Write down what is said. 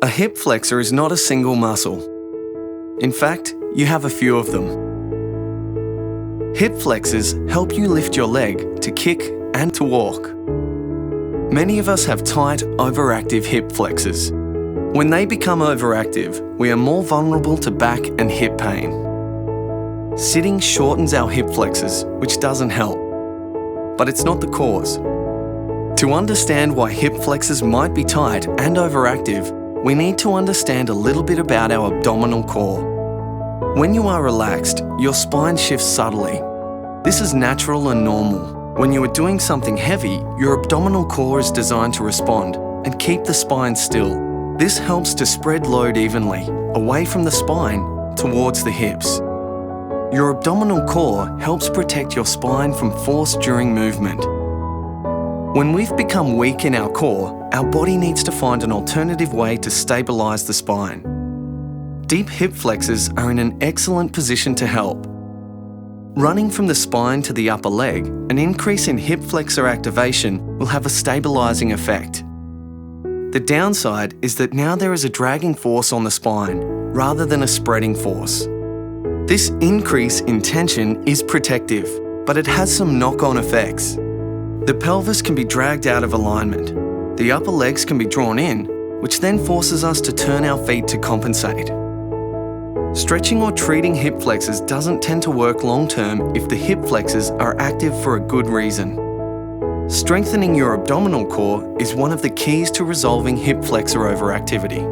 A hip flexor is not a single muscle. In fact, you have a few of them. Hip flexors help you lift your leg to kick and to walk. Many of us have tight, overactive hip flexors. When they become overactive, we are more vulnerable to back and hip pain. Sitting shortens our hip flexors, which doesn't help. But it's not the cause. To understand why hip flexors might be tight and overactive, we need to understand a little bit about our abdominal core. When you are relaxed, your spine shifts subtly. This is natural and normal. When you are doing something heavy, your abdominal core is designed to respond and keep the spine still. This helps to spread load evenly, away from the spine, towards the hips. Your abdominal core helps protect your spine from force during movement. When we've become weak in our core, our body needs to find an alternative way to stabilise the spine. Deep hip flexors are in an excellent position to help. Running from the spine to the upper leg, an increase in hip flexor activation will have a stabilising effect. The downside is that now there is a dragging force on the spine, rather than a spreading force. This increase in tension is protective, but it has some knock-on effects. The pelvis can be dragged out of alignment. The upper legs can be drawn in, which then forces us to turn our feet to compensate. Stretching or treating hip flexors doesn't tend to work long-term if the hip flexors are active for a good reason. Strengthening your abdominal core is one of the keys to resolving hip flexor overactivity.